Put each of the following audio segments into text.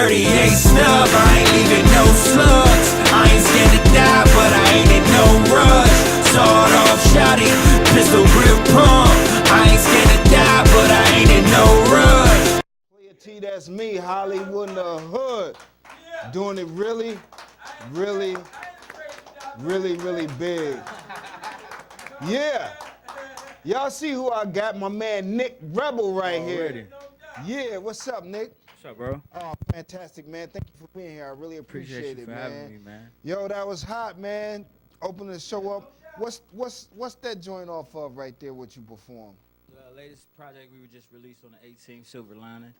38 snub, I ain't leaving no slugs. I ain't scared to die, but I ain't in no rush. Sawed off shotty, pistol grip pump. I ain't scared to die, but I ain't in no rush. Playa T, that's me, Hollywood in the hood. Doing it really big. Yeah. Y'all see who I got? My man Nic Rebel right here. Yeah, what's up, Nick? What's up, bro? Oh, fantastic, man. Thank you for being here. I really appreciate it, for man. having me, man. Yo, that was hot, man. Opening the show up. What's that joint off of right there, what you performed? The latest project we were just released on the 18th, Silver Lining.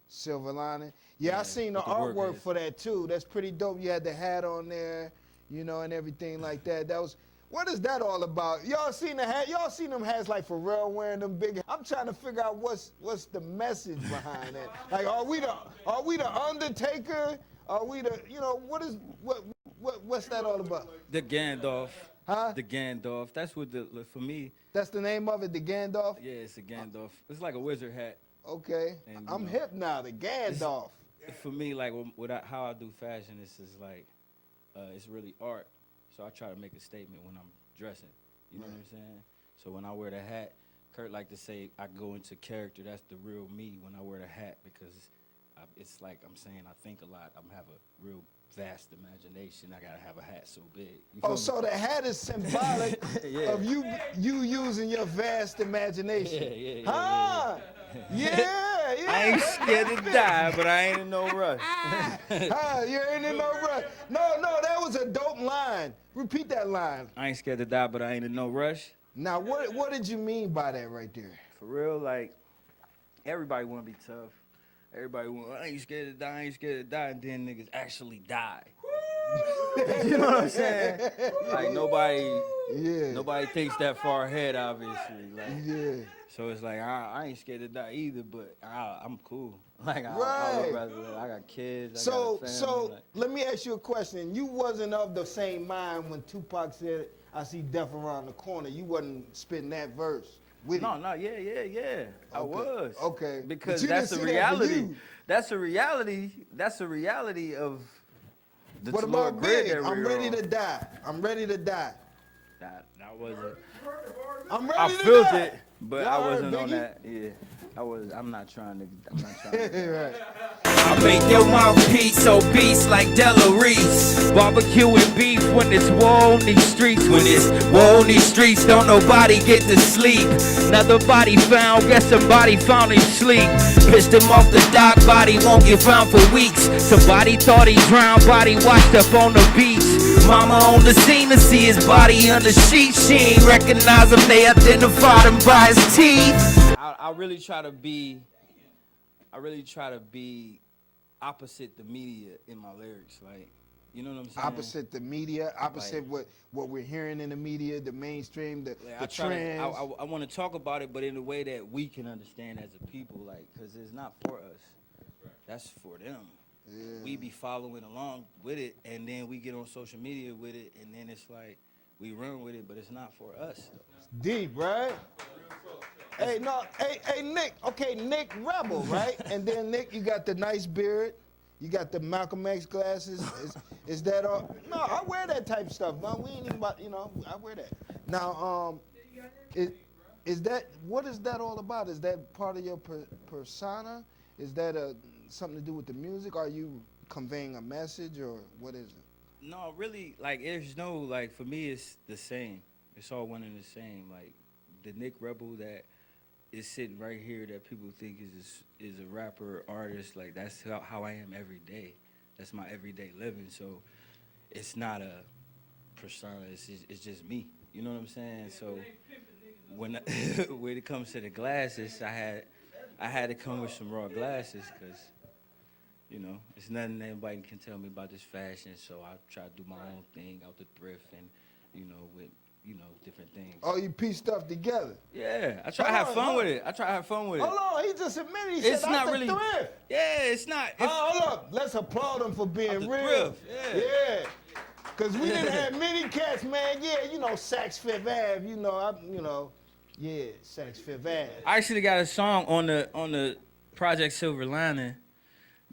Silver Lining. Yeah, I seen the with the artwork work for that too. That's pretty dope. You had the hat on there, you know, and everything like that. What is that all about? Y'all seen the hat? Y'all seen them hats like Pharrell wearing them big? I'm trying to figure out what's the message behind that. Like, are we the Undertaker? Are we the, you know, what's that all about? The Gandalf. Huh? The Gandalf. That's what for me. That's the name of it, the Gandalf? Yeah, it's a Gandalf. It's like a wizard hat. Okay. And, I'm hip now, the Gandalf. For me, like how I do fashion, this is like, it's really art. So I try to make a statement when I'm dressing. You know what I'm saying? So when I wear the hat, Kurt like to say I go into character. That's the real me when I wear the hat, because it's like I'm saying I think a lot. I have a real vast imagination. I gotta have a hat so big. Oh, so the hat is symbolic of you using your vast imagination. Yeah. I ain't scared to die, but I ain't in no rush. You ain't in no rush. No, that was a dope line. Repeat that line. I ain't scared to die, but I ain't in no rush. Now, what did you mean by that right there? For real, like, everybody want to be tough. Everybody want, I ain't scared to die, I ain't scared to die, and then niggas actually die. You know what I'm saying? Like, nobody thinks that far ahead, obviously. Like, so it's like, I ain't scared to die either, but I'm cool. Like, I would rather, I got kids, I got a family. So let me ask you a question. You wasn't of the same mind when Tupac said, I see death around the corner. You wasn't spitting that verse with him. No, yeah. I was. Okay. Because that's a reality. That's a reality of the What about Big? I'm ready to die. That wasn't. I'm ready I to felt die. it, but I wasn't on that. Yeah. I'm not trying to. Right. I make your mouthpiece so beast like Della Reese. Barbecue and beef when it's war on these streets. When it's war on these streets, don't nobody get to sleep. Another body found, guess somebody found him sleep. Pissed him off the dock, body won't get found for weeks. Somebody thought he drowned, body washed up on the beach. Mama on the scene to see his body under sheets. She ain't recognize him, they identified him by his teeth. I really try to be opposite the media in my lyrics, like, you know what I'm saying? Opposite the media, opposite what we're hearing in the media, the mainstream, the trends. I want to talk about it, but in a way that we can understand as a people, like, because it's not for us. That's for them. Yeah. We be following along with it, and then we get on social media with it, and then it's like we run with it, but it's not for us. It's deep, right? Hey, Nick. Okay, Nic Rebel, right? And then Nick, you got the nice beard. You got the Malcolm X glasses. Is that all? No, I wear that type of stuff. No, we ain't even about, I wear that. Now, what is that all about? Is that part of your persona? Is that something to do with the music? Are you conveying a message, or what is it? No, really, like, there's no, like, for me, it's the same. It's all one and the same. Like, the Nic Rebel that is sitting right here that people think is a rapper, artist, like, that's how I am every day. That's my everyday living. So it's not a persona, it's just me. You know what I'm saying? So when it comes to the glasses, I had to come with some raw glasses, because, it's nothing that anybody can tell me about this fashion. So I try to do my own thing out the thrift, and, with different things. Oh, you piece stuff together? Yeah, I try to have fun with it. Hold on, he just admitted he said it's not the really thrift. Yeah, it's not. Hold up, let's applaud him for being real. Thrift, yeah. Cause we didn't have many cats, man. Yeah, Saks Fifth Ave. Yeah, Saks Fifth Ave. I actually got a song on the Project Silver Lining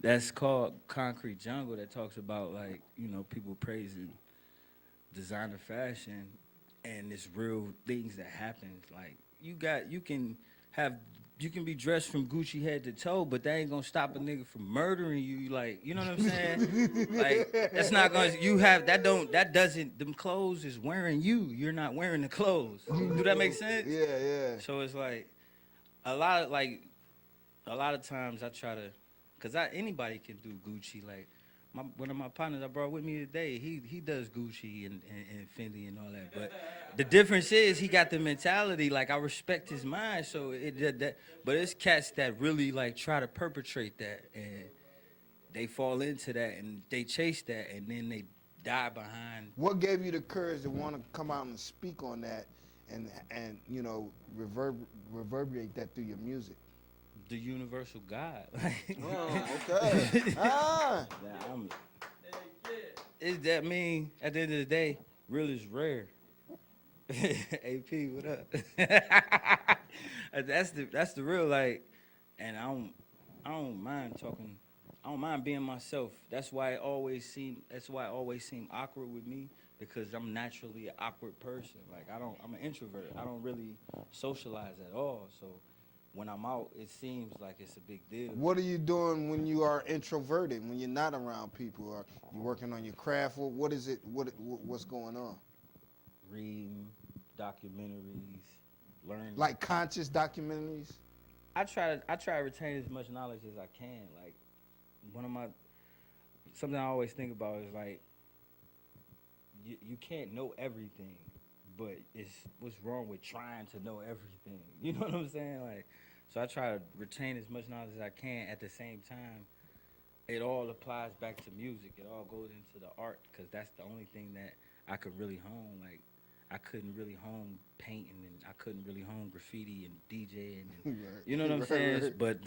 that's called Concrete Jungle that talks about like, people praising designer fashion and it's real things that happen. Like have you can be dressed from Gucci head to toe, but that ain't gonna stop a nigga from murdering you. Like, you know what I'm saying? Like, that's not gonna that doesn't them clothes is wearing you. You're not wearing the clothes. Do that make sense? Yeah. So it's like a lot of like a lot of times I try to, cause anybody can do Gucci. Like one of my partners I brought with me today, he does Gucci and Fendi and all that. But the difference is he got the mentality. Like I respect his mind. So but it's cats that really like try to perpetrate that and they fall into that and they chase that and then they die behind What gave you the courage to want to come out and speak on that and reverberate that through your music? the universal God. Okay. Ah. Yeah, it's that mean at the end of the day, real is rare. AP, what up? That's the real like, and I don't mind talking. I don't mind being myself. That's why it always seem awkward with me because I'm naturally an awkward person. Like I'm an introvert. I don't really socialize at all. So when I'm out, it seems like it's a big deal. What are you doing when you are introverted? When you're not around people? Are you working on your craft? What is it? What's going on? Reading documentaries, learning. Like conscious documentaries? I try to retain as much knowledge as I can. Like something I always think about is like you can't know everything, but it's what's wrong with trying to know everything. You know what I'm saying? Like, so I try to retain as much knowledge as I can. At the same time, it all applies back to music. It all goes into the art because that's the only thing that I could really hone. Like, I couldn't really hone painting and I couldn't really hone graffiti and DJing and you know what I'm saying? But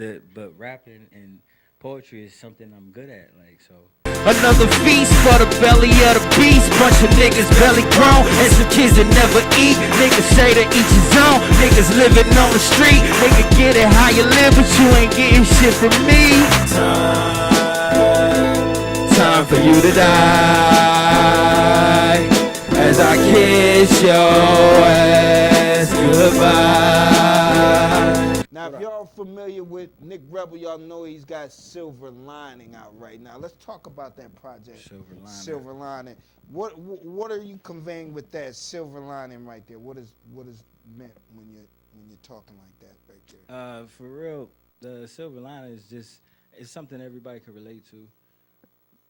rapping and poetry is something I'm good at. Like so. Another feast for the belly of the beast. Bunch of niggas belly grown and some kids that never eat. Niggas say to each his own. Niggas living on the street. Nigga get it how you live, but you ain't getting shit from me. Time for you to die as I kiss your ass goodbye. Now, if y'all familiar with Nic Rebel, y'all know he's got Silver Lining out right now. Let's talk about that project. Silver Lining. What are you conveying with that Silver Lining right there? What is meant when you're talking like that right there? For real, the Silver Lining is it's something everybody can relate to.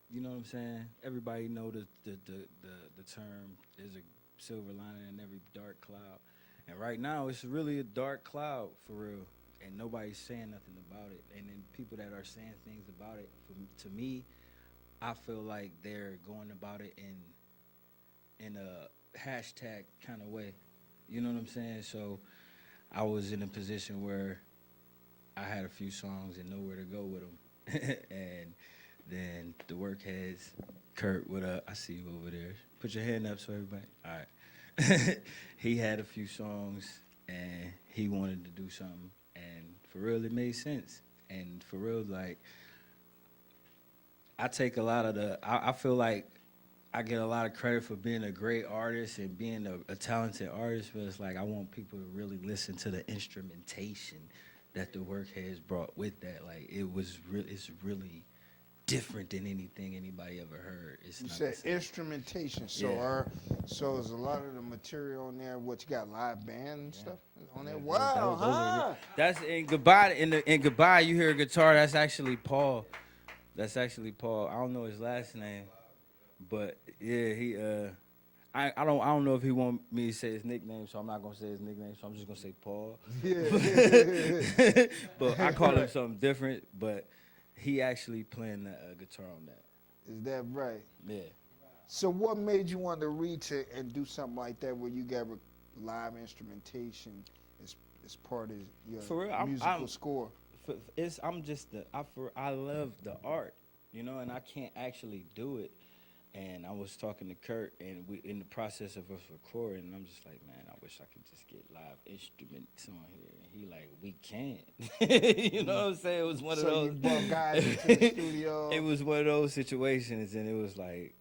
You know what I'm saying? Everybody know the term is a silver lining in every dark cloud. And right now, it's really a dark cloud for real. And nobody's saying nothing about it. And then people that are saying things about it, to me, I feel like they're going about it in a hashtag kind of way. You know what I'm saying? So I was in a position where I had a few songs and nowhere to go with them. And then the workheads, Kurt, what up? I see you over there. Put your hand up so everybody. All right. He had a few songs and he wanted to do something. And for real, it made sense. And for real, like, I take a lot of I feel like I get a lot of credit for being a great artist and being a talented artist, but it's like I want people to really listen to the instrumentation that the workheads brought with that. Like, it's really different than anything anybody ever heard. You said instrumentation, so Yeah. So is a lot of the material on there. What you got, live band and stuff on there? Yeah, Wow, those are huh? that's in goodbye. In goodbye, you hear a guitar. That's actually Paul. I don't know his last name, but yeah, he. I don't know if he want me to say his nickname, so I'm not gonna say his nickname. So I'm just gonna say Paul. Yeah. But I call him something different. But he actually playing the guitar on that. Is that right? Yeah. So what made you want to reach it and do something like that where you got live instrumentation as part of your For real, musical score? I love the art, you know, and I can't actually do it. And I was talking to Kurt, and we in the process of us recording, and I'm just like, man, I wish I could just get live instruments on here. And he like, we can't. You know what I'm saying? It was one of those. So you brought guys into the studio. It was one of those situations, and it was like,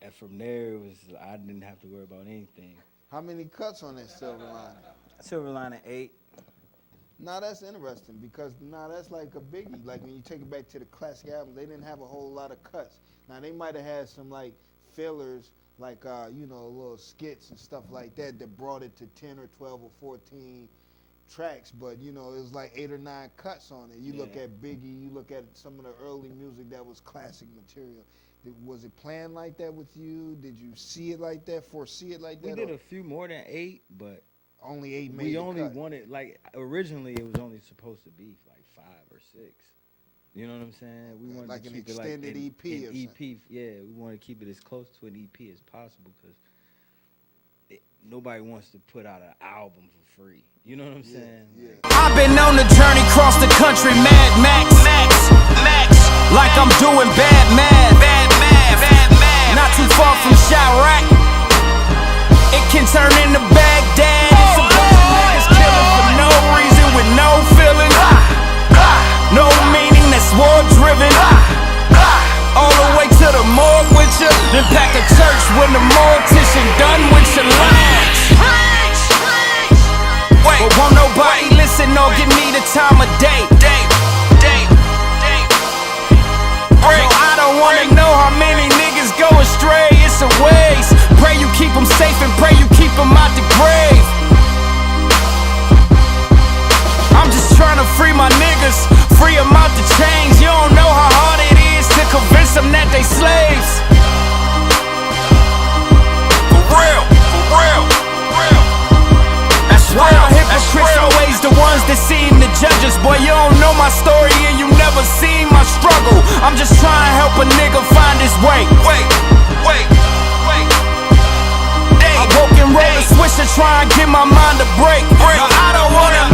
and from there, it was I didn't have to worry about anything. How many cuts on that Silver Lining? Silver Lining 8. Now that's interesting because now that's like a biggie. Like when you take it back to the classic albums, they didn't have a whole lot of cuts. Now they might have had some like fillers, like you know, little skits and stuff like that that brought it to 10 or 12 or 14 tracks. But you know, it was like 8 or 9 cuts on it. You look at Biggie, you look at some of the early music that was classic material. Was it planned like that with you? Did you see it like that? Foresee it like that? We did a few more than 8, but only 8 made we the only cut. wanted, like, originally it was only supposed to be like 5 or 6. You know what I'm saying? We wanted Like to an keep extended it like EP or an EP. something. Yeah, we want to keep it as close to an EP as possible because nobody wants to put out an album for free. You know what I'm saying? Yeah. I've been on the journey across the country, Mad Max, like I'm doing bad math. Not too far from Chirac, it can turn into Baghdad. It's a bunch of niggas killing for no reason with no feeling, no meaning, that's war driven. All the way to the morgue with you, then pack a church when the mortician done with your lunch. But won't nobody listen or give me the time of day. No, I don't wanna know how many niggas go astray. It's a waste. Pray you keep them safe and pray you keep them out the grave. I'm just trying to free my niggas, free them out the chains. You don't know how hard it is to convince them that they slaves. For real. That's real. Hypocrites always the ones that seem the judges. Boy, you don't know my story and you never seen my struggle. I'm just trying to help a nigga find his way. I woke and rolled a switch to try and get my mind to break. No, I don't wanna